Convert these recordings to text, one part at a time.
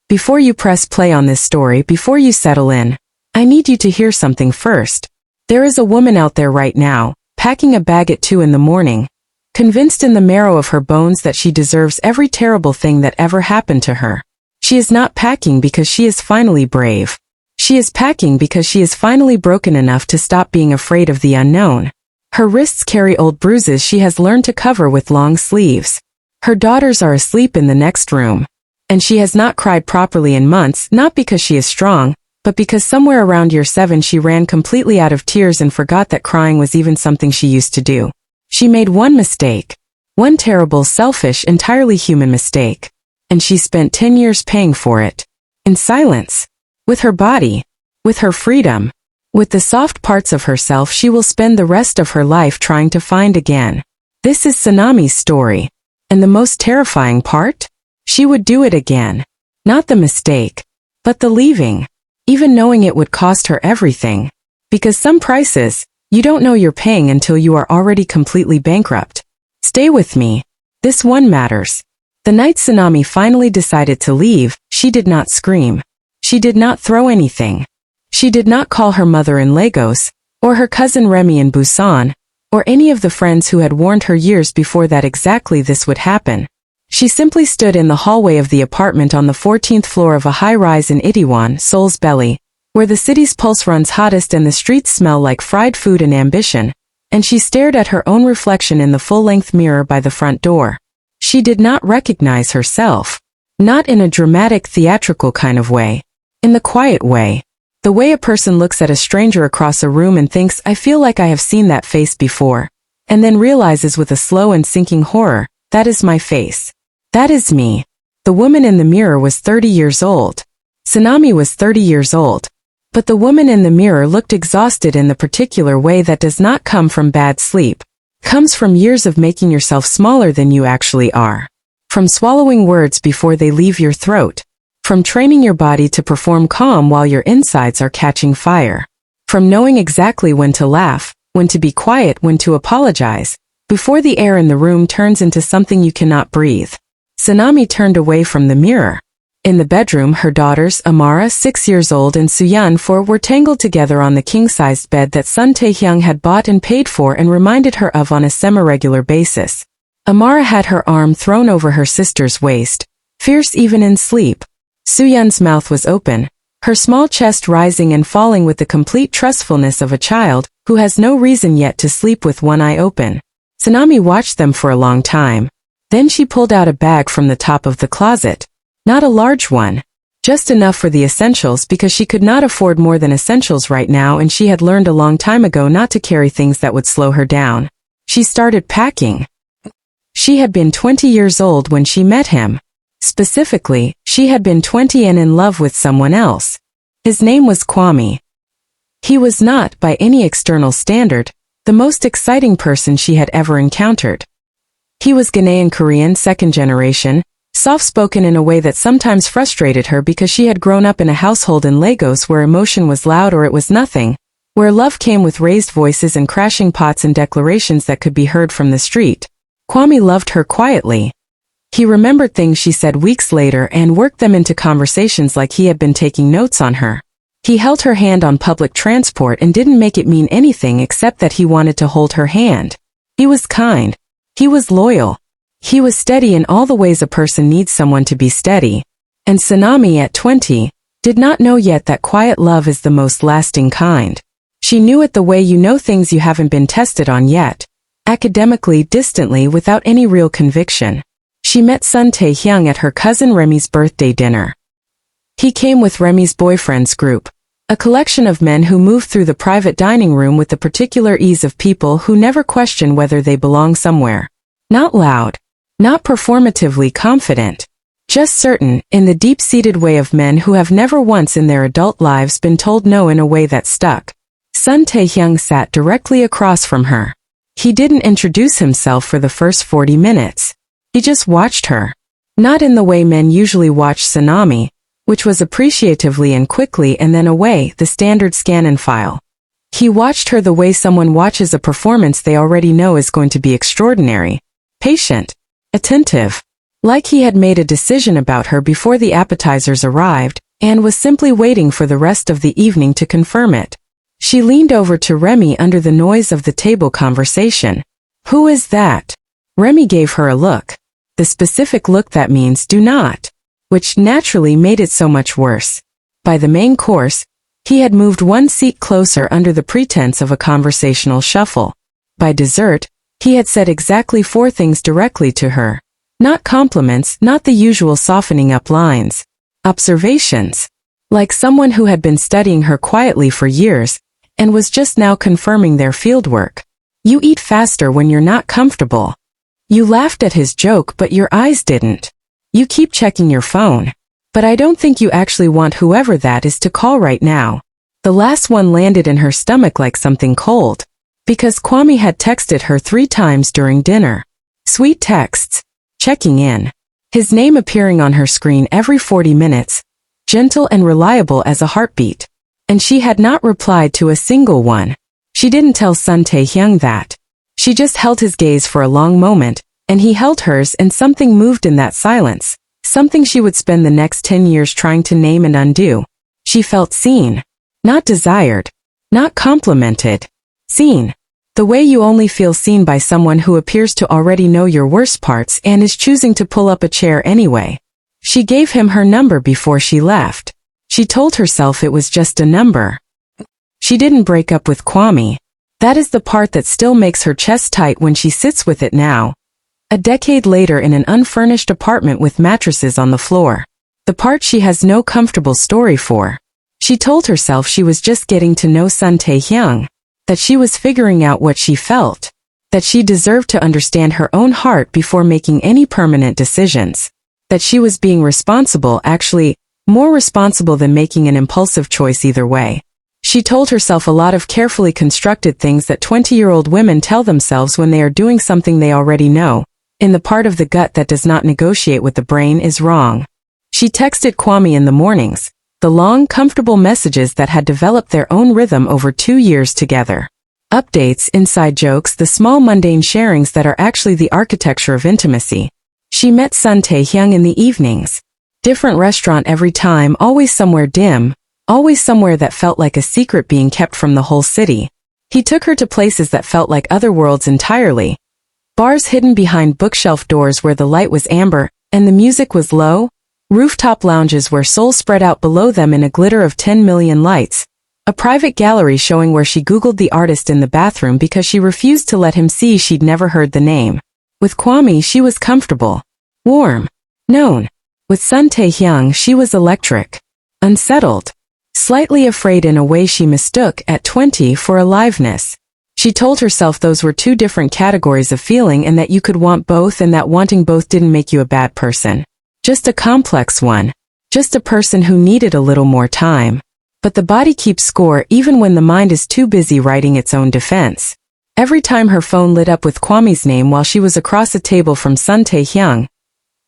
Before you press play on this story, before you settle in, I need you to hear something first. There is a woman out there right now, packing a bag at 2 in the morning, convinced in the marrow of her bones that she deserves every terrible thing that ever happened to her. She is not packing because she is finally brave. She is packing because she is finally broken enough to stop being afraid of the unknown. Her wrists carry old bruises she has learned to cover with long sleeves. Her daughters are asleep in the next room. And she has not cried properly in months, not because she is strong, but because somewhere around year 7 she ran completely out of tears and forgot that crying was even something she used to do. She made one mistake. One terrible, selfish, entirely human mistake. And she spent 10 years paying for it. In silence. With her body. With her freedom. With the soft parts of herself she will spend the rest of her life trying to find again. This is Tsunami's story. And the most terrifying part? She would do it again. Not the mistake. But the leaving. Even knowing it would cost her everything. Because some prices, you don't know you're paying until you are already completely bankrupt. Stay with me. This one matters. The night Tsunami finally decided to leave, she did not scream. She did not throw anything. She did not call her mother in Lagos, or her cousin Remy in Busan, or any of the friends who had warned her years before that exactly this would happen. She simply stood in the hallway of the apartment on the 14th floor of a high-rise in Itaewon, Seoul's belly, where the city's pulse runs hottest and the streets smell like fried food and ambition, and she stared at her own reflection in the full-length mirror by the front door. She did not recognize herself. Not in a dramatic, theatrical kind of way. In the quiet way. The way a person looks at a stranger across a room and thinks, I feel like I have seen that face before, and then realizes with a slow and sinking horror, that is my face. That is me. The woman in the mirror was 30 years old. Tsunami was 30 years old. But the woman in the mirror looked exhausted in the particular way that does not come from bad sleep. Comes from years of making yourself smaller than you actually are. From swallowing words before they leave your throat. From training your body to perform calm while your insides are catching fire. From knowing exactly when to laugh, when to be quiet, when to apologize, before the air in the room turns into something you cannot breathe. Tsunami turned away from the mirror. In the bedroom, her daughters, Amara, 6 years old, and Suyeon, 4, were tangled together on the king-sized bed that Sun Taehyung had bought and paid for and reminded her of on a semi-regular basis. Amara had her arm thrown over her sister's waist, fierce even in sleep. Suyeon's mouth was open, her small chest rising and falling with the complete trustfulness of a child who has no reason yet to sleep with one eye open. Tsunami watched them for a long time. Then she pulled out a bag from the top of the closet. Not a large one. Just enough for the essentials because she could not afford more than essentials right now, and she had learned a long time ago not to carry things that would slow her down. She started packing. She had been 20 years old when she met him. Specifically, she had been 20 and in love with someone else. His name was Kwame. He was not, by any external standard, the most exciting person she had ever encountered. He was Ghanaian Korean, second generation, soft-spoken in a way that sometimes frustrated her because she had grown up in a household in Lagos where emotion was loud or it was nothing, where love came with raised voices and crashing pots and declarations that could be heard from the street. Kwame loved her quietly. He remembered things she said weeks later and worked them into conversations like he had been taking notes on her. He held her hand on public transport and didn't make it mean anything except that he wanted to hold her hand. He was kind. He was loyal. He was steady in all the ways a person needs someone to be steady. And Tsunami at 20 did not know yet that quiet love is the most lasting kind. She knew it the way you know things you haven't been tested on yet. Academically, distantly, without any real conviction. She met Sun Taehyung at her cousin Remy's birthday dinner. He came with Remy's boyfriend's group. A collection of men who move through the private dining room with the particular ease of people who never question whether they belong somewhere. Not loud. Not performatively confident. Just certain, in the deep-seated way of men who have never once in their adult lives been told no in a way that stuck. Sun Taehyung sat directly across from her. He didn't introduce himself for the first 40 minutes. He just watched her. Not in the way men usually watch Tsunami, which was appreciatively and quickly and then away, the standard scan and file. He watched her the way someone watches a performance they already know is going to be extraordinary. Patient. Attentive. Like he had made a decision about her before the appetizers arrived, and was simply waiting for the rest of the evening to confirm it. She leaned over to Remy under the noise of the table conversation. "Who is that?" Remy gave her a look. The specific look that means "do not," which naturally made it so much worse. By the main course, he had moved one seat closer under the pretense of a conversational shuffle. By dessert, he had said exactly 4 things directly to her. Not compliments, not the usual softening up lines. Observations. Like someone who had been studying her quietly for years, and was just now confirming their fieldwork. "You eat faster when you're not comfortable. You laughed at his joke but your eyes didn't. You keep checking your phone. But I don't think you actually want whoever that is to call right now." The last one landed in her stomach like something cold. Because Kwame had texted her 3 times during dinner. Sweet texts. Checking in. His name appearing on her screen every 40 minutes. Gentle and reliable as a heartbeat. And she had not replied to a single one. She didn't tell Sun Tae-hyung that. She just held his gaze for a long moment, and he held hers, and something moved in that silence. Something she would spend the next 10 years trying to name and undo. She felt seen. Not desired. Not complimented. Seen. The way you only feel seen by someone who appears to already know your worst parts and is choosing to pull up a chair anyway. She gave him her number before she left. She told herself it was just a number. She didn't break up with Kwame. That is the part that still makes her chest tight when she sits with it now. A decade later in an unfurnished apartment with mattresses on the floor. The part she has no comfortable story for. She told herself she was just getting to know Sun Tae-hyung. That she was figuring out what she felt. That she deserved to understand her own heart before making any permanent decisions. That she was being responsible, actually, more responsible than making an impulsive choice either way. She told herself a lot of carefully constructed things that 20-year-old women tell themselves when they are doing something they already know. In the part of the gut that does not negotiate with the brain is wrong. She texted Kwame in the mornings. The long, comfortable messages that had developed their own rhythm over 2 years together. Updates, inside jokes, the small mundane sharings that are actually the architecture of intimacy. She met Sun Tae-hyung in the evenings. Different restaurant every time, always somewhere dim, always somewhere that felt like a secret being kept from the whole city. He took her to places that felt like other worlds entirely. Bars hidden behind bookshelf doors where the light was amber, and the music was low. Rooftop lounges where souls spread out below them in a glitter of 10 million lights. A private gallery showing where she Googled the artist in the bathroom because she refused to let him see she'd never heard the name. With Kwame she was comfortable. Warm. Known. With Sun Tae-hyung she was electric. Unsettled. Slightly afraid in a way she mistook at 20 for aliveness. She told herself those were 2 different categories of feeling and that you could want both and that wanting both didn't make you a bad person. Just a complex one. Just a person who needed a little more time. But the body keeps score even when the mind is too busy writing its own defense. Every time her phone lit up with Kwame's name while she was across a table from Sun Tae-hyung.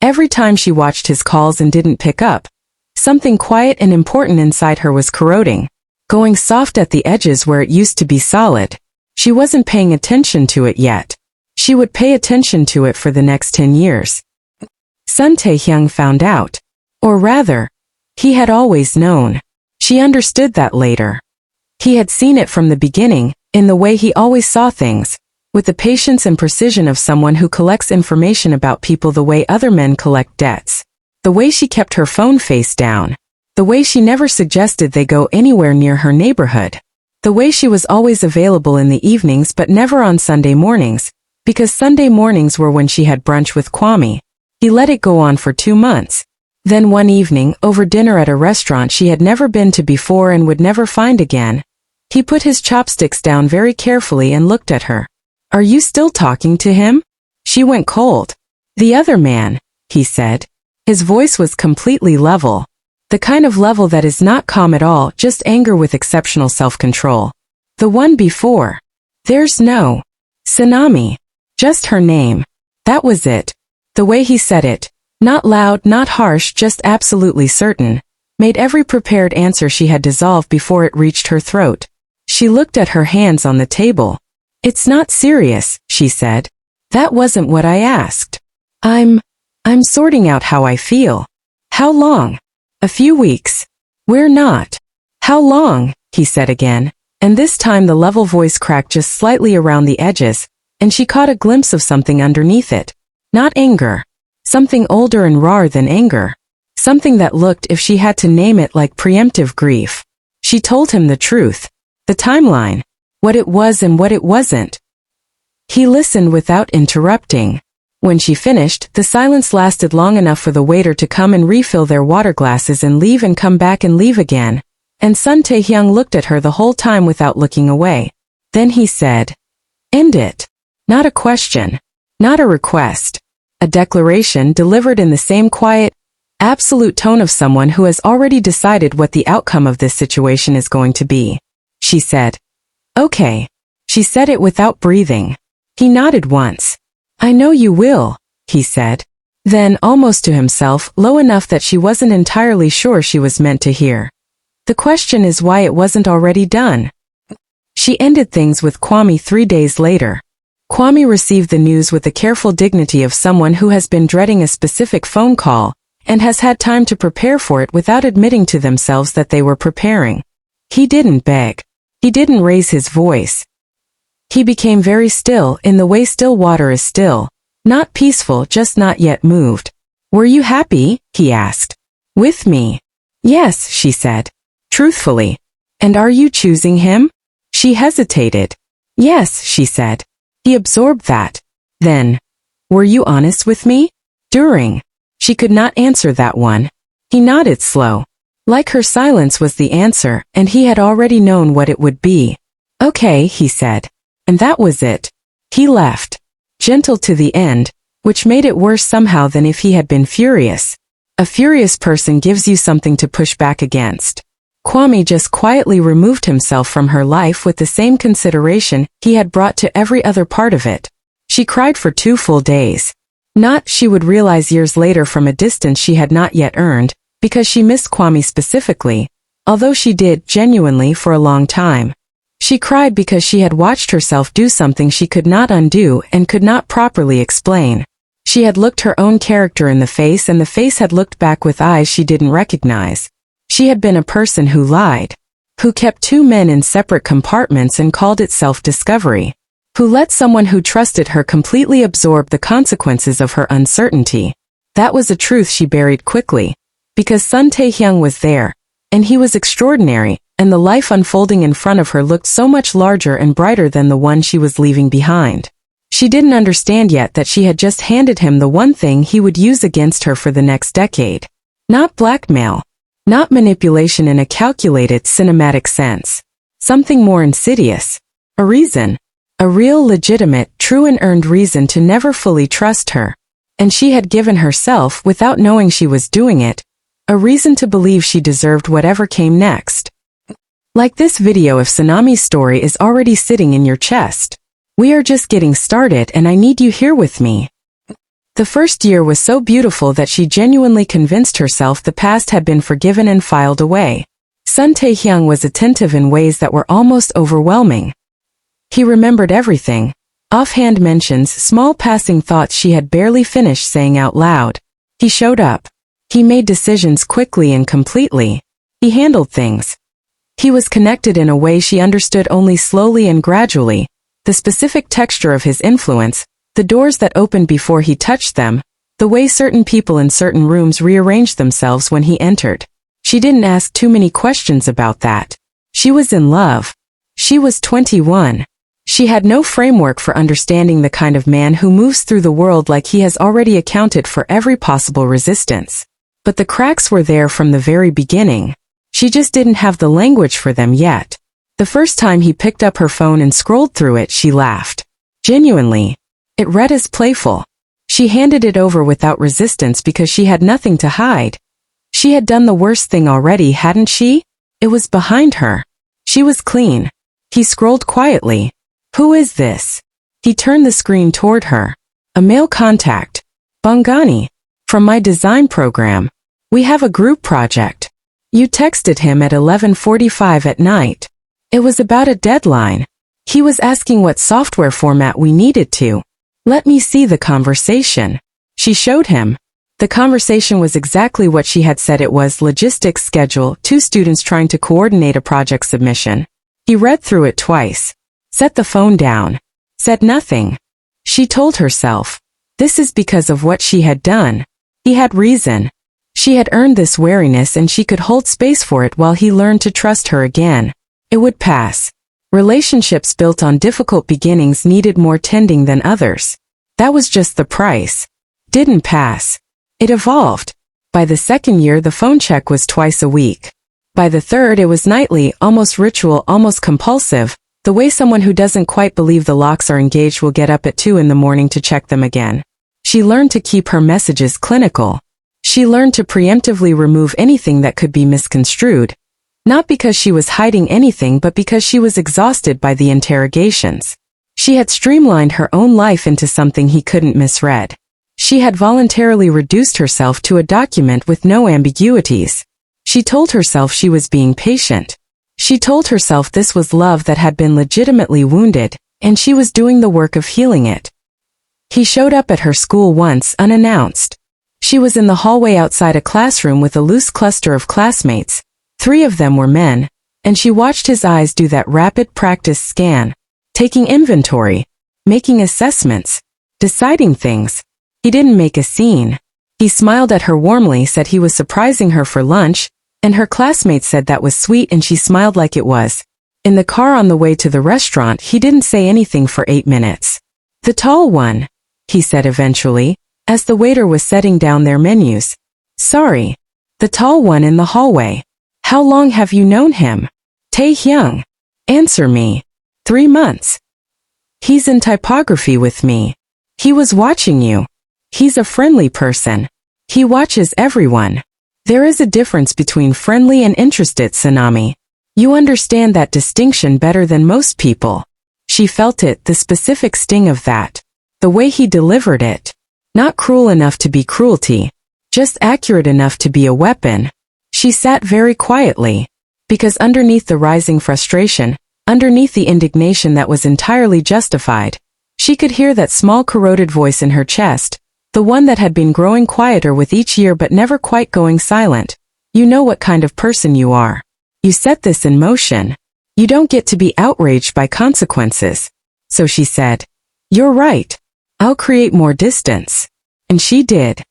Every time she watched his calls and didn't pick up. Something quiet and important inside her was corroding. Going soft at the edges where it used to be solid. She wasn't paying attention to it yet. She would pay attention to it for the next 10 years. Sun Tae-hyung found out. Or rather, he had always known. She understood that later. He had seen it from the beginning, in the way he always saw things, with the patience and precision of someone who collects information about people the way other men collect debts. The way she kept her phone face down. The way she never suggested they go anywhere near her neighborhood. The way she was always available in the evenings but never on Sunday mornings, because Sunday mornings were when she had brunch with Kwame. He let it go on for 2 months. Then one evening, over dinner at a restaurant she had never been to before and would never find again, he put his chopsticks down very carefully and looked at her. "Are you still talking to him?" She went cold. "The other man," he said. His voice was completely level. The kind of level that is not calm at all, just anger with exceptional self-control. "The one before. There's no Tsunami. Just her name. That was it." The way he said it, not loud, not harsh, just absolutely certain, made every prepared answer she had dissolve before it reached her throat. She looked at her hands on the table. "It's not serious," she said. "That wasn't what I asked." I'm sorting out how I feel. How long? A few weeks. We're not. How long? He said again, and this time the level voice cracked just slightly around the edges, and she caught a glimpse of something underneath it. Not anger. Something older and rawer than anger. Something that looked, if she had to name it, like preemptive grief. She told him the truth. The timeline. What it was and what it wasn't. He listened without interrupting. When she finished, the silence lasted long enough for the waiter to come and refill their water glasses and leave and come back and leave again, and Sun Taehyung looked at her the whole time without looking away. Then he said, "End it." Not a question. Not a request. A declaration delivered in the same quiet, absolute tone of someone who has already decided what the outcome of this situation is going to be. She said, "Okay." She said it without breathing. He nodded once. "I know you will," he said. Then, almost to himself, low enough that she wasn't entirely sure she was meant to hear. "The question is why it wasn't already done." She ended things with Kwame 3 days later. Kwame received the news with the careful dignity of someone who has been dreading a specific phone call, and has had time to prepare for it without admitting to themselves that they were preparing. He didn't beg. He didn't raise his voice. He became very still in the way still water is still. Not peaceful, just not yet moved. "Were you happy?" he asked. "With me?" "Yes," she said. Truthfully. "And are you choosing him?" She hesitated. "Yes," she said. He absorbed that. Then, "Were you honest with me?" During. She could not answer that one. He nodded slow. Like her silence was the answer, and he had already known what it would be. "Okay," he said. And that was it. He left. Gentle to the end, which made it worse somehow than if he had been furious. A furious person gives you something to push back against. Kwame just quietly removed himself from her life with the same consideration he had brought to every other part of it. She cried for 2 full days. Not, she would realize years later from a distance she had not yet earned, because she missed Kwame specifically, although she did, genuinely, for a long time. She cried because she had watched herself do something she could not undo and could not properly explain. She had looked her own character in the face and the face had looked back with eyes she didn't recognize. She had been a person who lied. Who kept 2 men in separate compartments and called it self-discovery. Who let someone who trusted her completely absorb the consequences of her uncertainty. That was a truth she buried quickly. Because Sun Taehyung was there. And he was extraordinary, and the life unfolding in front of her looked so much larger and brighter than the one she was leaving behind. She didn't understand yet that she had just handed him the one thing he would use against her for the next decade. Not blackmail. Not manipulation in a calculated, cinematic sense. Something more insidious. A reason. A real, legitimate, true and earned reason to never fully trust her. And she had given herself, without knowing she was doing it, a reason to believe she deserved whatever came next. Like this video if Tsunami's story is already sitting in your chest. We are just getting started and I need you here with me. The first year was so beautiful that she genuinely convinced herself the past had been forgiven and filed away. Sun Taehyung was attentive in ways that were almost overwhelming. He remembered everything. Offhand mentions, small passing thoughts she had barely finished saying out loud. He showed up. He made decisions quickly and completely. He handled things. He was connected in a way she understood only slowly and gradually. The specific texture of his influence, the doors that opened before he touched them, the way certain people in certain rooms rearranged themselves when he entered. She didn't ask too many questions about that. She was in love. She was 21. She had no framework for understanding the kind of man who moves through the world like he has already accounted for every possible resistance. But the cracks were there from the very beginning. She just didn't have the language for them yet. The first time he picked up her phone and scrolled through it, she laughed. Genuinely. It read as playful. She handed it over without resistance because she had nothing to hide. She had done the worst thing already, hadn't she? It was behind her. She was clean. He scrolled quietly. Who is this? He turned the screen toward her. A male contact. Bongani. From my design program. We have a group project. You texted him at 11:45 at night. It was about a deadline. He was asking what software format we needed to. Let me see the conversation. She showed him. The conversation was exactly what she had said it was: logistics, schedule, 2 students trying to coordinate a project submission. He read through it twice, set the phone down, said nothing. She told herself, this is because of what she had done. He had reason. She had earned this wariness and she could hold space for it while he learned to trust her again. It would pass. Relationships built on difficult beginnings needed more tending than others. That was just the price. Didn't pass. It evolved. By the 2nd year, the phone check was twice a week. By the 3rd, it was nightly, almost ritual, almost compulsive, the way someone who doesn't quite believe the locks are engaged will get up at 2 in the morning to check them again. She learned to keep her messages clinical. She learned to preemptively remove anything that could be misconstrued. Not because she was hiding anything, but because she was exhausted by the interrogations. She had streamlined her own life into something he couldn't misread. She had voluntarily reduced herself to a document with no ambiguities. She told herself she was being patient. She told herself this was love that had been legitimately wounded, and she was doing the work of healing it. He showed up at her school once, unannounced. She was in the hallway outside a classroom with a loose cluster of classmates. 3 of them were men, and she watched his eyes do that rapid practice scan, taking inventory, making assessments, deciding things. He didn't make a scene. He smiled at her warmly, said he was surprising her for lunch, and her classmates said that was sweet and she smiled like it was. In the car on the way to the restaurant, he didn't say anything for 8 minutes. The tall one, he said eventually, as the waiter was setting down their menus. Sorry. The tall one in the hallway. How long have you known him? Tae-hyung. Answer me. 3 months. He's in typography with me. He was watching you. He's a friendly person. He watches everyone. There is a difference between friendly and interested, Tsunami. You understand that distinction better than most people. She felt it, the specific sting of that. The way he delivered it. Not cruel enough to be cruelty. Just accurate enough to be a weapon. She sat very quietly. Because underneath the rising frustration, underneath the indignation that was entirely justified, she could hear that small corroded voice in her chest, the one that had been growing quieter with each year but never quite going silent. You know what kind of person you are. You set this in motion. You don't get to be outraged by consequences. So she said, you're right. I'll create more distance. And she did.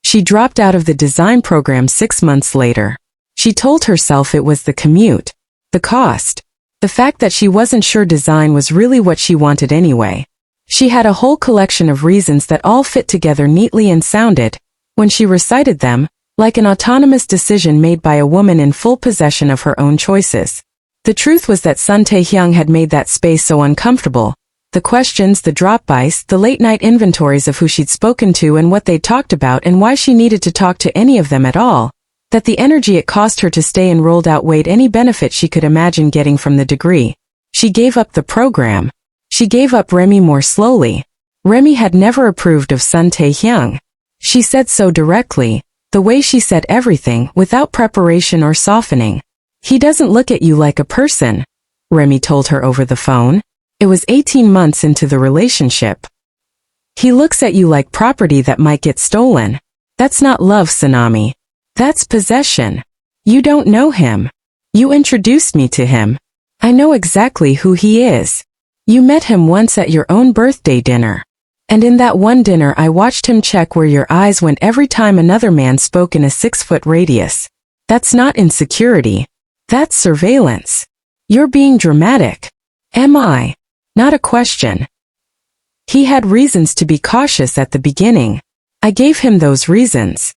She dropped out of the design program 6 months later. She told herself it was the commute, the cost, the fact that she wasn't sure design was really what she wanted anyway. She had a whole collection of reasons that all fit together neatly and sounded, when she recited them, like an autonomous decision made by a woman in full possession of her own choices. The truth was that Sun Tae-hyung had made that space so uncomfortable. The questions, the drop-bys, the late-night inventories of who she'd spoken to and what they'd talked about and why she needed to talk to any of them at all, that the energy it cost her to stay enrolled outweighed any benefit she could imagine getting from the degree. She gave up the program. She gave up Remy more slowly. Remy had never approved of Sun Tae-hyung. She said so directly, the way she said everything, without preparation or softening. He doesn't look at you like a person, Remy told her over the phone. It was 18 months into the relationship. He looks at you like property that might get stolen. That's not love, Tsunami. That's possession. You don't know him. You introduced me to him. I know exactly who he is. You met him once at your own birthday dinner. And in that one dinner I watched him check where your eyes went every time another man spoke in a 6-foot radius. That's not insecurity. That's surveillance. You're being dramatic. Am I? Not a question. He had reasons to be cautious at the beginning. I gave him those reasons.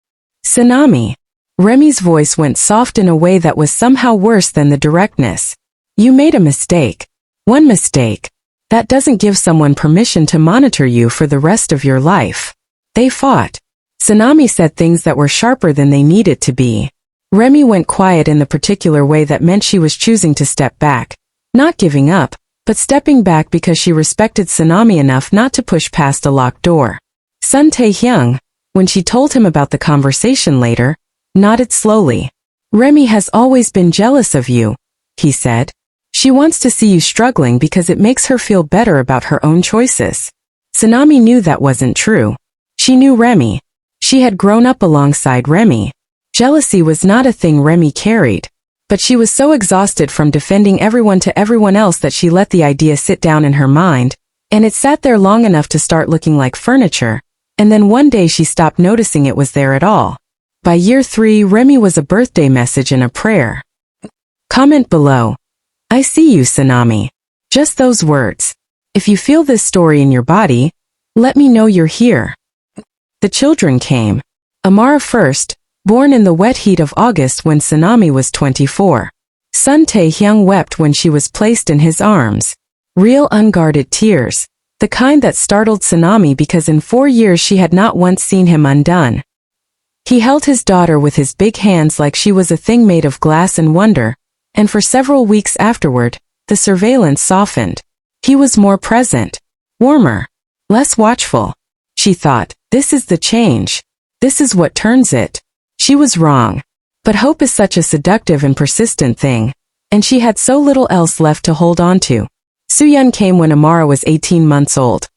Tsunami. Remy's voice went soft in a way that was somehow worse than the directness. You made a mistake. One mistake. That doesn't give someone permission to monitor you for the rest of your life. They fought. Tsunami said things that were sharper than they needed to be. Remy went quiet in the particular way that meant she was choosing to step back. Not giving up, but stepping back because she respected Tsunami enough not to push past a locked door. Sun Tae-hyung, when she told him about the conversation later, nodded slowly. Remy has always been jealous of you, he said. She wants to see you struggling because it makes her feel better about her own choices. Tsunami knew that wasn't true. She knew Remy. She had grown up alongside Remy. Jealousy was not a thing Remy carried. But she was so exhausted from defending everyone to everyone else that she let the idea sit down in her mind, and it sat there long enough to start looking like furniture, and then one day she stopped noticing it was there at all. By year 3, Remy was a birthday message and a prayer. Comment below. I see you, Tsunami. Just those words. If you feel this story in your body, let me know you're here. The children came. Amara first, born in the wet heat of August when Tsunami was 24. Sun Taehyung wept when she was placed in his arms. Real unguarded tears. The kind that startled Tsunami because in 4 years she had not once seen him undone. He held his daughter with his big hands like she was a thing made of glass and wonder, and for several weeks afterward, the surveillance softened. He was more present, warmer, less watchful. She thought, this is the change. This is what turns it. She was wrong. But hope is such a seductive and persistent thing, and she had so little else left to hold on to. Soohyun came when Amara was 18 months old.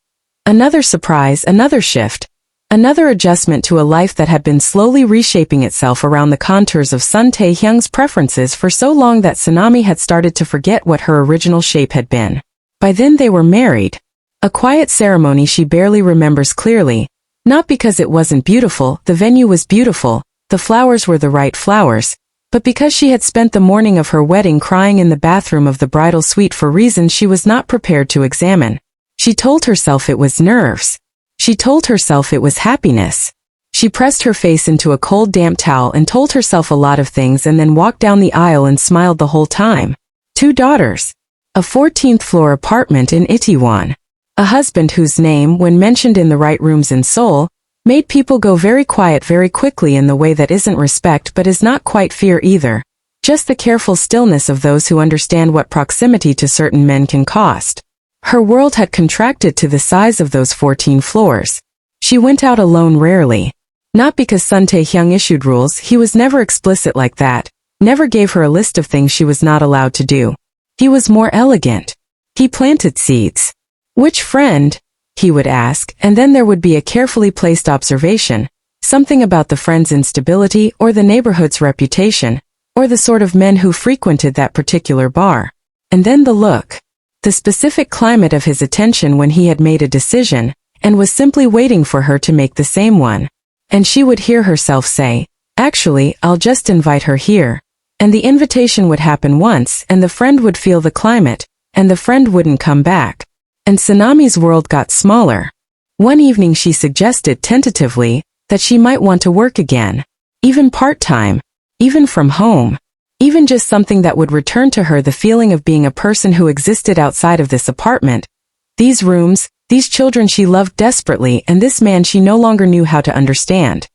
Another surprise, another shift. Another adjustment to a life that had been slowly reshaping itself around the contours of Sun Taehyung's preferences for so long that Tsunami had started to forget what her original shape had been. By then they were married. A quiet ceremony she barely remembers clearly. Not because it wasn't beautiful, the venue was beautiful, the flowers were the right flowers, but because she had spent the morning of her wedding crying in the bathroom of the bridal suite for reasons she was not prepared to examine. She told herself it was nerves. She told herself it was happiness. She pressed her face into a cold damp towel and told herself a lot of things and then walked down the aisle and smiled the whole time. 2 daughters. A 14th floor apartment in Itaewon. A husband whose name, when mentioned in the right rooms in Seoul, made people go very quiet very quickly in the way that isn't respect but is not quite fear either. Just the careful stillness of those who understand what proximity to certain men can cost. Her world had contracted to the size of those 14 floors. She went out alone rarely. Not because Sun Taehyung issued rules, he was never explicit like that, never gave her a list of things she was not allowed to do. He was more elegant. He planted seeds. Which friend? He would ask, and then there would be a carefully placed observation, something about the friend's instability or the neighborhood's reputation, or the sort of men who frequented that particular bar. And then the look. The specific climate of his attention when he had made a decision, and was simply waiting for her to make the same one. And she would hear herself say, actually, I'll just invite her here. And the invitation would happen once, and the friend would feel the climate, and the friend wouldn't come back. And Tsunami's world got smaller. One evening she suggested tentatively that she might want to work again. Even part-time. Even from home. Even just something that would return to her the feeling of being a person who existed outside of this apartment. These rooms, these children she loved desperately, and this man she no longer knew how to understand.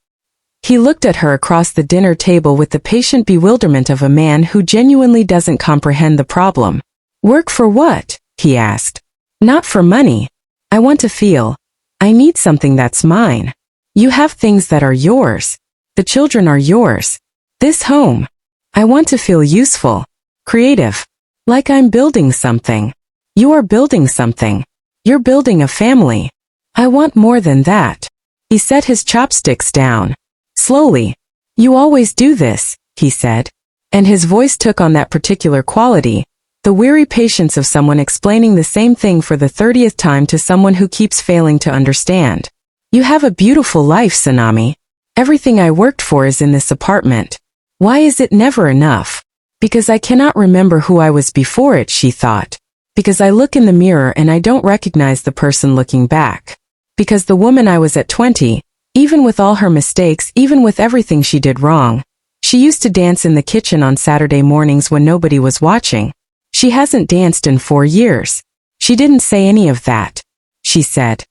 He looked at her across the dinner table with the patient bewilderment of a man who genuinely doesn't comprehend the problem. Work for what? He asked. Not for money. I want to feel. I need something that's mine. You have things that are yours. The children are yours. This home. I want to feel useful. Creative. Like I'm building something. You are building something. You're building a family. I want more than that. He set his chopsticks down. Slowly. You always do this, he said. And his voice took on that particular quality. The weary patience of someone explaining the same thing for the 30th time to someone who keeps failing to understand. You have a beautiful life, Tsunami. Everything I worked for is in this apartment. Why is it never enough? Because I cannot remember who I was before it, she thought. Because I look in the mirror and I don't recognize the person looking back. Because the woman I was at 20, even with all her mistakes, even with everything she did wrong, she used to dance in the kitchen on Saturday mornings when nobody was watching. She hasn't danced in 4 years. She didn't say any of that. She said,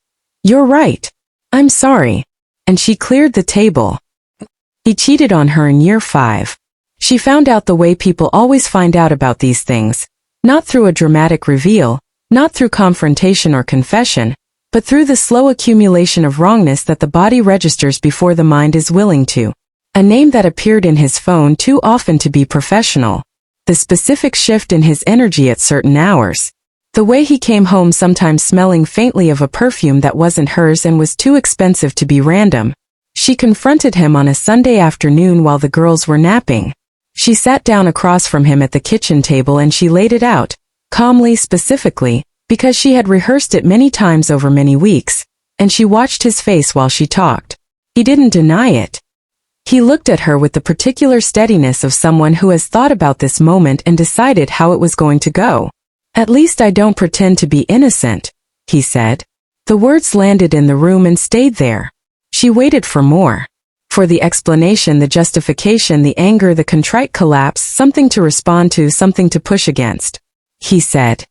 "You're right. I'm sorry." And she cleared the table. He cheated on her in year 5. She found out the way people always find out about these things, not through a dramatic reveal, not through confrontation or confession, but through the slow accumulation of wrongness that the body registers before the mind is willing to. A name that appeared in his phone too often to be professional. The specific shift in his energy at certain hours. The way he came home sometimes smelling faintly of a perfume that wasn't hers and was too expensive to be random. She confronted him on a Sunday afternoon while the girls were napping. She sat down across from him at the kitchen table and she laid it out, calmly, specifically, because she had rehearsed it many times over many weeks, and she watched his face while she talked. He didn't deny it. He looked at her with the particular steadiness of someone who has thought about this moment and decided how it was going to go. "At least I don't pretend to be innocent," he said. The words landed in the room and stayed there. She waited for more. For the explanation, the justification, the anger, the contrite collapse, something to respond to, something to push against. He said,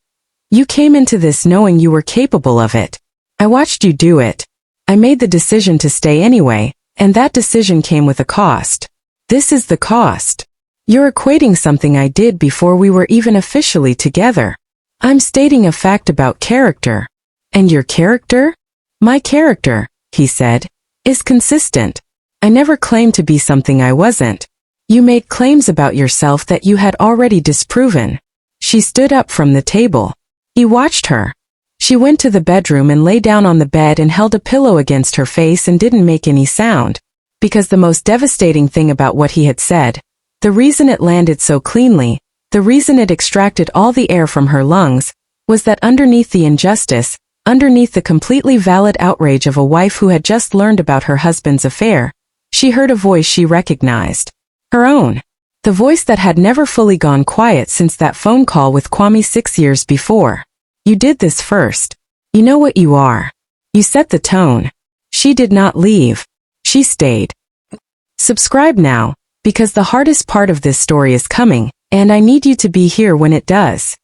"You came into this knowing you were capable of it. I watched you do it. I made the decision to stay anyway, and that decision came with a cost. This is the cost. You're equating something I did before we were even officially together. I'm stating a fact about character. And your character?" "My character," he said, "is consistent. I never claimed to be something I wasn't. You made claims about yourself that you had already disproven." She stood up from the table. He watched her. She went to the bedroom and lay down on the bed and held a pillow against her face and didn't make any sound. Because the most devastating thing about what he had said, the reason it landed so cleanly, the reason it extracted all the air from her lungs, was that underneath the injustice, underneath the completely valid outrage of a wife who had just learned about her husband's affair, she heard a voice she recognized. Her own. The voice that had never fully gone quiet since that phone call with Kwame 6 years before. "You did this first. You know what you are. You set the tone." She did not leave. She stayed. Subscribe now, because the hardest part of this story is coming, and I need you to be here when it does.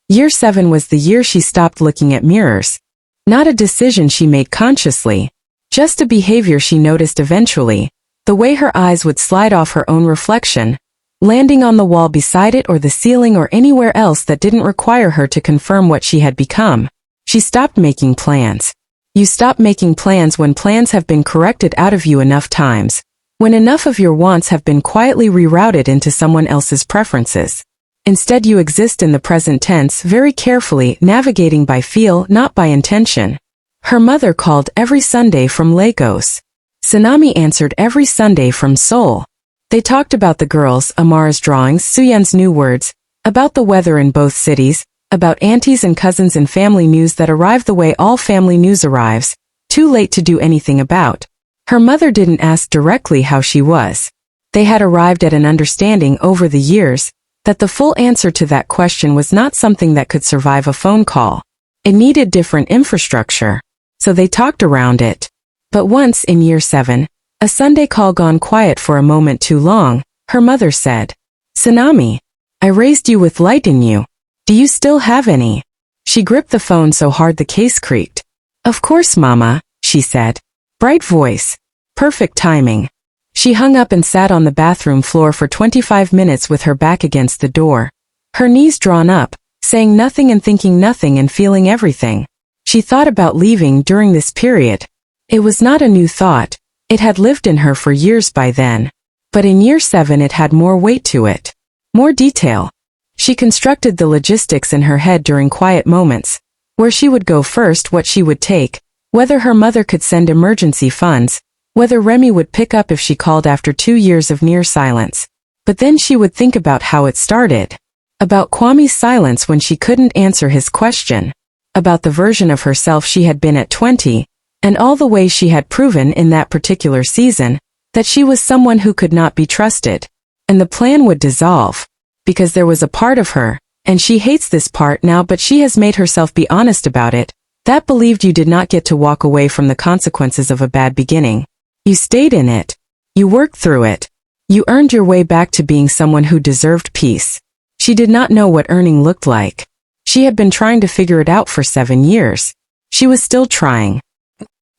Year 7 was the year she stopped looking at mirrors. Not a decision she made consciously. Just a behavior she noticed eventually, the way her eyes would slide off her own reflection, landing on the wall beside it or the ceiling or anywhere else that didn't require her to confirm what she had become. She stopped making plans. You stop making plans when plans have been corrected out of you enough times, when enough of your wants have been quietly rerouted into someone else's preferences. Instead, you exist in the present tense, very carefully, navigating by feel, not by intention. Her mother called every Sunday from Lagos. Tsunami answered every Sunday from Seoul. They talked about the girls, Amara's drawings, Suyeon's new words, about the weather in both cities, about aunties and cousins and family news that arrived the way all family news arrives, too late to do anything about. Her mother didn't ask directly how she was. They had arrived at an understanding over the years that the full answer to that question was not something that could survive a phone call. It needed different infrastructure. So they talked around it. But once in year 7, a Sunday call gone quiet for a moment too long, her mother said, "Tsunami, I raised you with light in you. Do you still have any?" She gripped the phone so hard the case creaked. "Of course, Mama," she said. Bright voice. Perfect timing. She hung up and sat on the bathroom floor for 25 minutes with her back against the door. Her knees drawn up, saying nothing and thinking nothing and feeling everything. She thought about leaving during this period. It was not a new thought. It had lived in her for years by then. But in year 7 it had more weight to it. More detail. She constructed the logistics in her head during quiet moments. Where she would go first, what she would take, whether her mother could send emergency funds, whether Remy would pick up if she called after 2 years of near silence. But then she would think about how it started. About Kwame's silence when she couldn't answer his question. About the version of herself she had been at 20, and all the ways she had proven in that particular season, that she was someone who could not be trusted. And the plan would dissolve. Because there was a part of her, and she hates this part now, but she has made herself be honest about it, that believed you did not get to walk away from the consequences of a bad beginning. You stayed in it. You worked through it. You earned your way back to being someone who deserved peace. She did not know what earning looked like. She had been trying to figure it out for 7 years. She was still trying.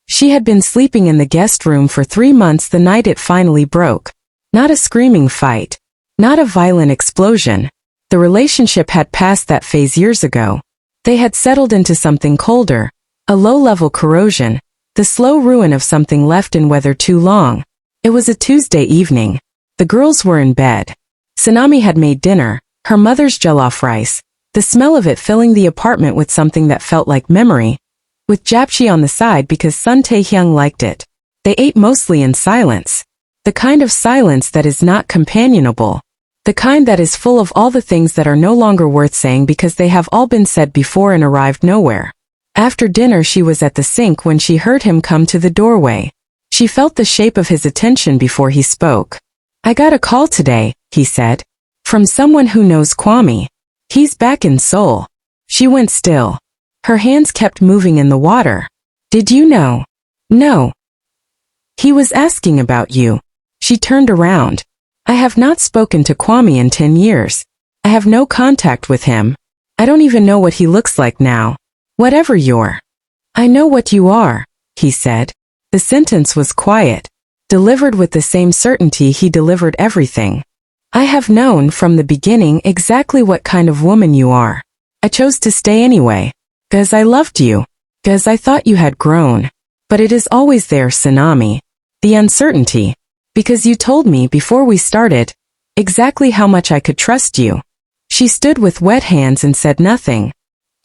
She had been sleeping in the guest room for 3 months the night it finally broke. Not a screaming fight. Not a violent explosion. The relationship had passed that phase years ago. They had settled into something colder, a low-level corrosion, the slow ruin of something left in weather too long. It was a Tuesday evening. The girls were in bed. Tsunami had made dinner, her mother's jollof rice, the smell of it filling the apartment with something that felt like memory, with japchae on the side because Sun Taehyung liked it. They ate mostly in silence. The kind of silence that is not companionable. The kind that is full of all the things that are no longer worth saying because they have all been said before and arrived nowhere. After dinner she was at the sink when she heard him come to the doorway. She felt the shape of his attention before he spoke. "I got a call today," he said. "From someone who knows Kwame. He's back in Seoul." She went still. Her hands kept moving in the water. "Did you know?" "No." "He was asking about you." She turned around. "I have not spoken to Kwame in 10 years. I have no contact with him. I don't even know what he looks like now. Whatever you're." "I know what you are," he said. The sentence was quiet, delivered with the same certainty he delivered everything. "I have known from the beginning exactly what kind of woman you are. I chose to stay anyway. 'Cause I loved you. 'Cause I thought you had grown. But it is always there, Tsunami. The uncertainty. Because you told me before we started exactly how much I could trust you." She stood with wet hands and said nothing.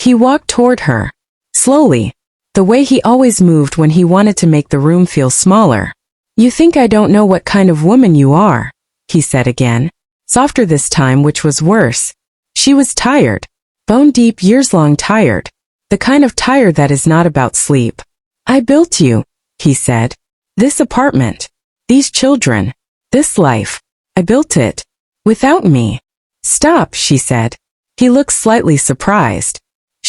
He walked toward her. Slowly. The way he always moved when he wanted to make the room feel smaller. "You think I don't know what kind of woman you are," he said again. Softer this time, which was worse. She was tired. Bone deep, years-long tired. The kind of tired that is not about sleep. "I built you," he said. "This apartment. These children. This life. I built it. Without me." "Stop," she said. He looked slightly surprised.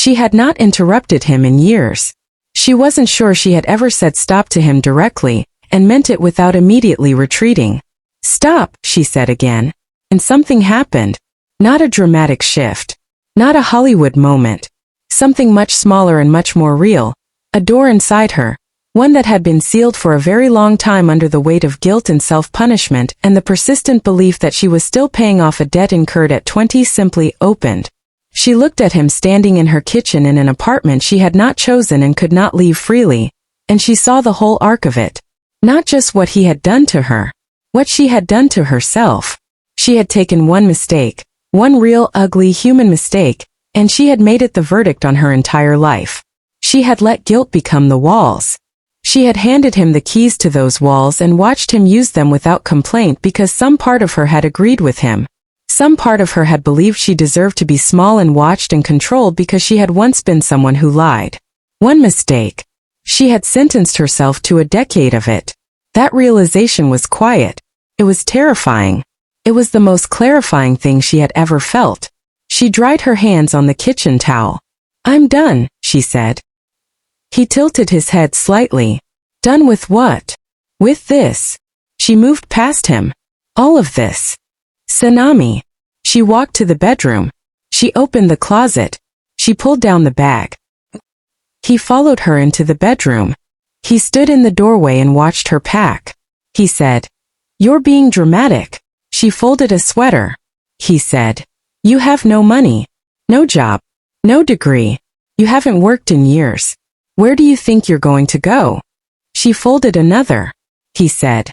She had not interrupted him in years. She wasn't sure she had ever said stop to him directly, and meant it without immediately retreating. "Stop," she said again. And something happened. Not a dramatic shift. Not a Hollywood moment. Something much smaller and much more real. A door inside her. One that had been sealed for a very long time under the weight of guilt and self-punishment and the persistent belief that she was still paying off a debt incurred at 20 simply opened. She looked at him standing in her kitchen in an apartment she had not chosen and could not leave freely, and she saw the whole arc of it. Not just what he had done to her. What she had done to herself. She had taken one mistake, one real ugly human mistake, and she had made it the verdict on her entire life. She had let guilt become the walls. She had handed him the keys to those walls and watched him use them without complaint because some part of her had agreed with him. Some part of her had believed she deserved to be small and watched and controlled because she had once been someone who lied. One mistake. She had sentenced herself to a decade of it. That realization was quiet. It was terrifying. It was the most clarifying thing she had ever felt. She dried her hands on the kitchen towel. "I'm done," she said. He tilted his head slightly. "Done with what?" "With this." She moved past him. "All of this." "Tsunami." She walked to the bedroom. She opened the closet. She pulled down the bag. He followed her into the bedroom. He stood in the doorway and watched her pack. He said, "You're being dramatic." She folded a sweater. He said, "You have no money. No job. No degree. You haven't worked in years. Where do you think you're going to go?" She folded another. He said,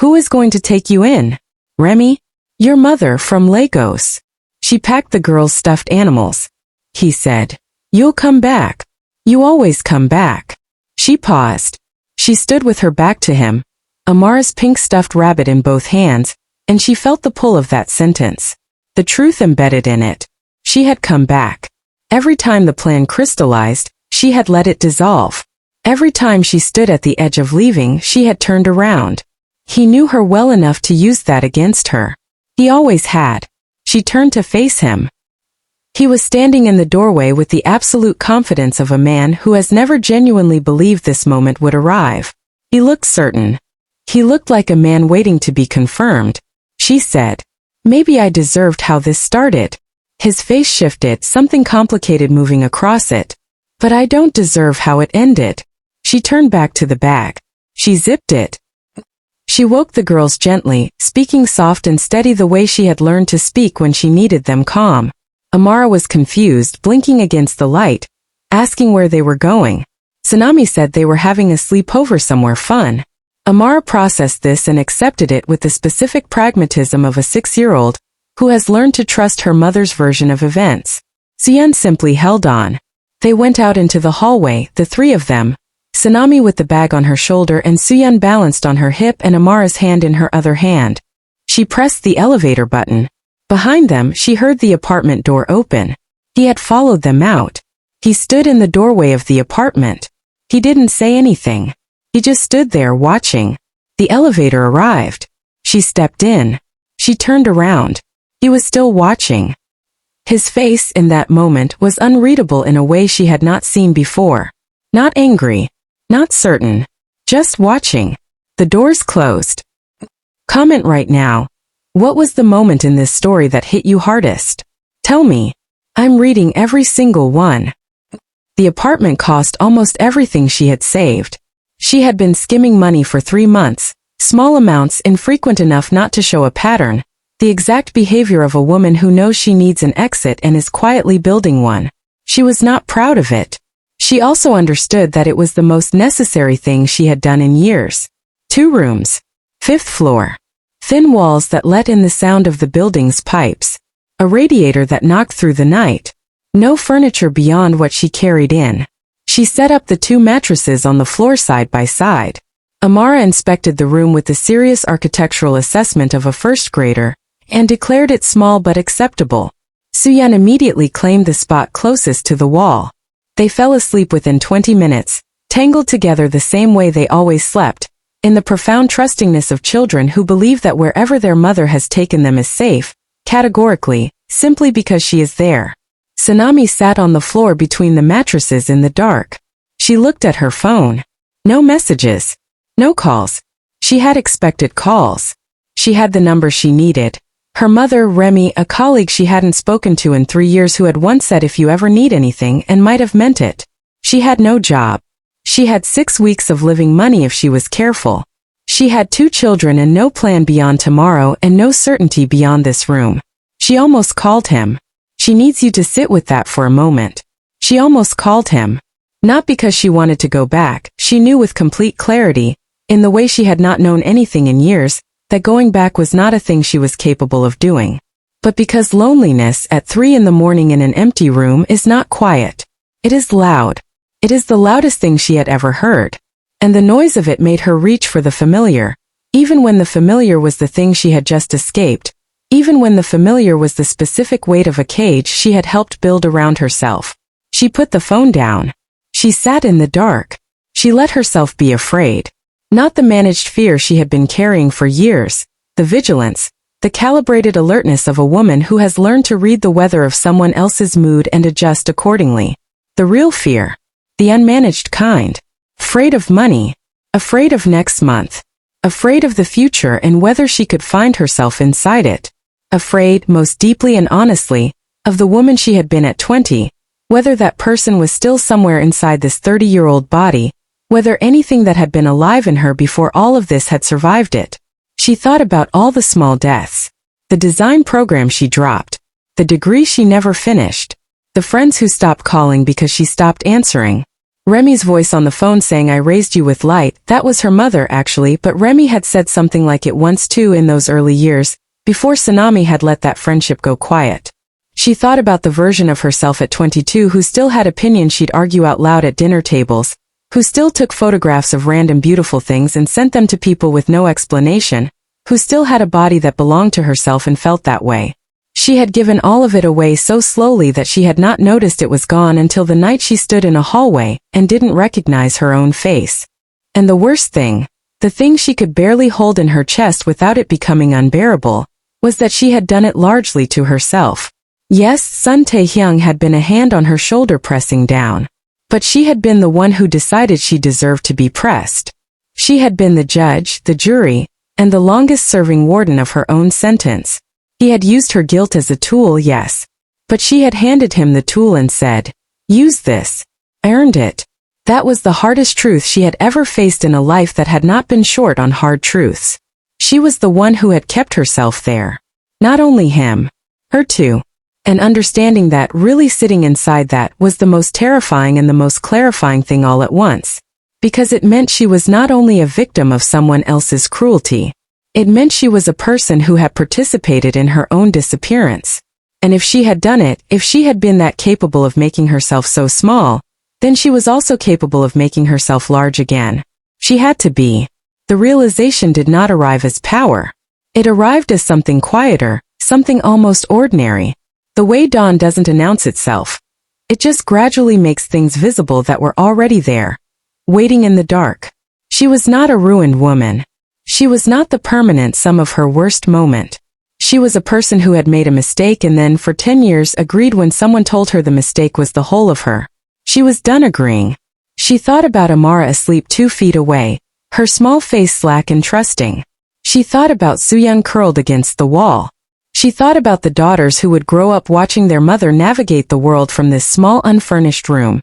"Who is going to take you in? Remy? Your mother from Lagos." She packed the girl's stuffed animals. He said, "You'll come back. You always come back." She paused. She stood with her back to him, Amara's pink stuffed rabbit in both hands, and she felt the pull of that sentence. The truth embedded in it. She had come back. Every time the plan crystallized, she had let it dissolve. Every time she stood at the edge of leaving, she had turned around. He knew her well enough to use that against her. He always had. She turned to face him. He was standing in the doorway with the absolute confidence of a man who has never genuinely believed this moment would arrive. He looked certain. He looked like a man waiting to be confirmed. She said, "Maybe I deserved how this started." His face shifted, something complicated moving across it. "But I don't deserve how it ended." She turned back to the bag. She zipped it. She woke the girls gently, speaking soft and steady the way she had learned to speak when she needed them calm. Amara was confused, blinking against the light, asking where they were going. Tsunami said they were having a sleepover somewhere fun. Amara processed this and accepted it with the specific pragmatism of a 6-year-old who has learned to trust her mother's version of events. Xian simply held on. They went out into the hallway, the three of them, Tsunami with the bag on her shoulder and Suyun balanced on her hip and Amara's hand in her other hand. She pressed the elevator button. Behind them, she heard the apartment door open. He had followed them out. He stood in the doorway of the apartment. He didn't say anything. He just stood there watching. The elevator arrived. She stepped in. She turned around. He was still watching. His face in that moment was unreadable in a way she had not seen before. Not angry. Not certain. Just watching. The doors closed. Comment right now. What was the moment in this story that hit you hardest? Tell me. I'm reading every single one. The apartment cost almost everything she had saved. She had been skimming money for 3 months, small amounts infrequent enough not to show a pattern, the exact behavior of a woman who knows she needs an exit and is quietly building one. She was not proud of it. She also understood that it was the most necessary thing she had done in years. 2 rooms. 5th floor. Thin walls that let in the sound of the building's pipes. A radiator that knocked through the night. No furniture beyond what she carried in. She set up the 2 mattresses on the floor side by side. Amara inspected the room with the serious architectural assessment of a first grader, and declared it small but acceptable. Suyun immediately claimed the spot closest to the wall. They fell asleep within 20 minutes, tangled together the same way they always slept, in the profound trustingness of children who believe that wherever their mother has taken them is safe, categorically, simply because she is there. Tsunami sat on the floor between the mattresses in the dark. She looked at her phone. No messages. No calls. She had expected calls. She had the number she needed. Her mother, Remy, a colleague she hadn't spoken to in 3 years who had once said if you ever need anything and might have meant it. She had no job. She had 6 weeks of living money if she was careful. She had 2 children and no plan beyond tomorrow and no certainty beyond this room. She almost called him. She needs you to sit with that for a moment. She almost called him. Not because she wanted to go back, she knew with complete clarity, in the way she had not known anything in years, that going back was not a thing she was capable of doing. But because loneliness at 3 in the morning in an empty room is not quiet. It is loud. It is the loudest thing she had ever heard. And the noise of it made her reach for the familiar, even when the familiar was the thing she had just escaped, even when the familiar was the specific weight of a cage she had helped build around herself. She put the phone down. She sat in the dark. She let herself be afraid. Not the managed fear she had been carrying for years, the vigilance, the calibrated alertness of a woman who has learned to read the weather of someone else's mood and adjust accordingly. The real fear. The unmanaged kind. Afraid of money. Afraid of next month. Afraid of the future and whether she could find herself inside it. Afraid, most deeply and honestly, of the woman she had been at 20, whether that person was still somewhere inside this 30-year-old body, whether anything that had been alive in her before all of this had survived it. She thought about all the small deaths, the design program she dropped, the degree she never finished, the friends who stopped calling because she stopped answering. Remy's voice on the phone saying I raised you with light, that was her mother actually, but Remy had said something like it once too in those early years, before Tsunami had let that friendship go quiet. She thought about the version of herself at 22 who still had opinions she'd argue out loud at dinner tables, who still took photographs of random beautiful things and sent them to people with no explanation, who still had a body that belonged to herself and felt that way. She had given all of it away so slowly that she had not noticed it was gone until the night she stood in a hallway and didn't recognize her own face. And the worst thing, the thing she could barely hold in her chest without it becoming unbearable, was that she had done it largely to herself. Yes, Sun Taehyung had been a hand on her shoulder pressing down. But she had been the one who decided she deserved to be pressed. She had been the judge, the jury, and the longest-serving warden of her own sentence. He had used her guilt as a tool, yes. But she had handed him the tool and said, "Use this. I earned it." That was the hardest truth she had ever faced in a life that had not been short on hard truths. She was the one who had kept herself there. Not only him. Her too. And understanding that, really sitting inside that, was the most terrifying and the most clarifying thing all at once. Because it meant she was not only a victim of someone else's cruelty. It meant she was a person who had participated in her own disappearance. And if she had done it, if she had been that capable of making herself so small, Then she was also capable of making herself large again. She had to be. The realization did not arrive as power. It arrived as something quieter, something almost ordinary. The way dawn doesn't announce itself. It just gradually makes things visible that were already there, waiting in the dark. She was not a ruined woman. She was not the permanent sum of her worst moment. She was a person who had made a mistake and then for 10 years agreed when someone told her the mistake was the whole of her. She was done agreeing. She thought about Amara asleep 2 feet away, her small face slack and trusting. She thought about Sooyoung curled against the wall. She thought about the daughters who would grow up watching their mother navigate the world from this small unfurnished room.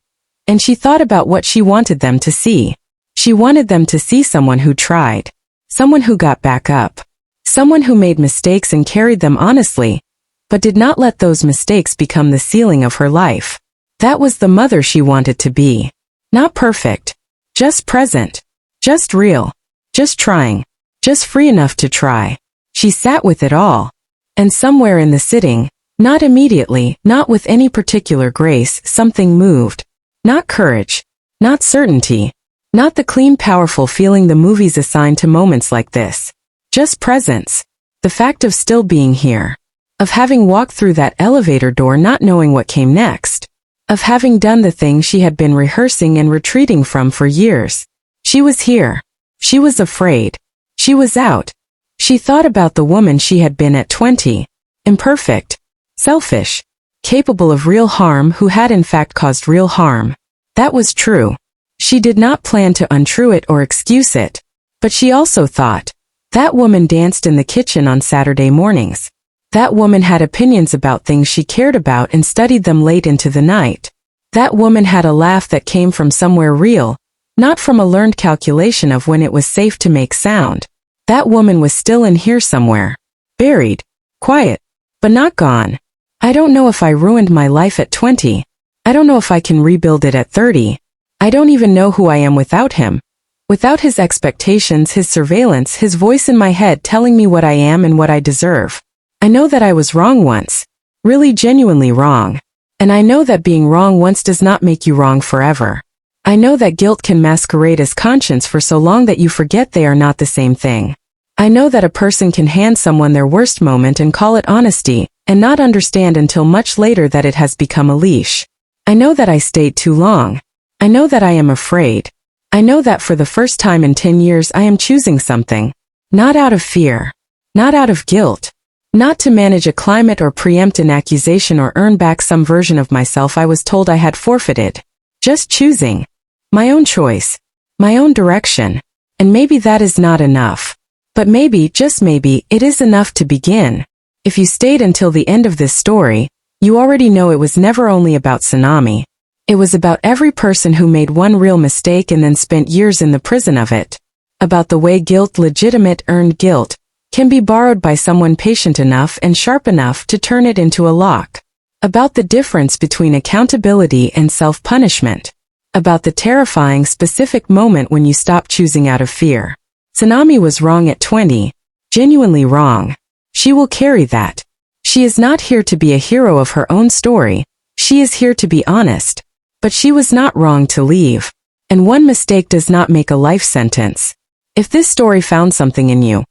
And she thought about what she wanted them to see. She wanted them to see someone who tried. Someone who got back up. Someone who made mistakes and carried them honestly, but did not let those mistakes become the ceiling of her life. That was the mother she wanted to be. Not perfect. Just present. Just real. Just trying. Just free enough to try. She sat with it all. And somewhere in the sitting, not immediately, not with any particular grace, something moved. Not courage. Not certainty. Not the clean, powerful feeling the movies assign to moments like this. Just presence. The fact of still being here. Of having walked through that elevator door not knowing what came next. Of having done the thing she had been rehearsing and retreating from for years. She was here. She was afraid. She was out. She thought about the woman she had been at 20. Imperfect. Selfish. Capable of real harm who had in fact caused real harm. That was true. She did not plan to untrue it or excuse it. But she also thought. That woman danced in the kitchen on Saturday mornings. That woman had opinions about things she cared about and studied them late into the night. That woman had a laugh that came from somewhere real, not from a learned calculation of when it was safe to make sound. That woman was still in here somewhere. Buried. Quiet. But not gone. I don't know if I ruined my life at 20. I don't know if I can rebuild it at 30. I don't even know who I am without him. Without his expectations, his surveillance, his voice in my head telling me what I am and what I deserve. I know that I was wrong once. Really genuinely wrong. And I know that being wrong once does not make you wrong forever. I know that guilt can masquerade as conscience for so long that you forget they are not the same thing. I know that a person can hand someone their worst moment and call it honesty, and not understand until much later that it has become a leash. I know that I stayed too long. I know that I am afraid. I know that for the first time in 10 years I am choosing something. Not out of fear. Not out of guilt. Not to manage a climate or preempt an accusation or earn back some version of myself I was told I had forfeited. Just choosing. My own choice. My own direction. And maybe that is not enough. But maybe, just maybe, it is enough to begin. If you stayed until the end of this story, you already know it was never only about Tsunami. It was about every person who made one real mistake and then spent years in the prison of it. About the way guilt, legitimate earned guilt, can be borrowed by someone patient enough and sharp enough to turn it into a lock. About the difference between accountability and self-punishment. About the terrifying specific moment when you stop choosing out of fear. Tsunami was wrong at 20. Genuinely wrong. She will carry that. She is not here to be a hero of her own story. She is here to be honest. But she was not wrong to leave. And one mistake does not make a life sentence. If this story found something in you,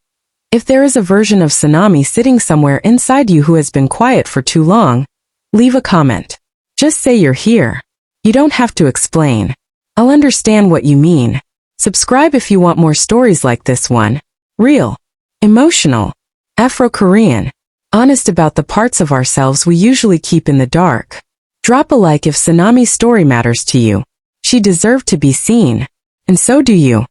if there is a version of Tsunami sitting somewhere inside you who has been quiet for too long, leave a comment. Just say you're here. You don't have to explain. I'll understand what you mean. Subscribe if you want more stories like this one. Real. Emotional. Afro-Korean. Honest about the parts of ourselves we usually keep in the dark. Drop a like if Tsunami's story matters to you. She deserved to be seen. And so do you.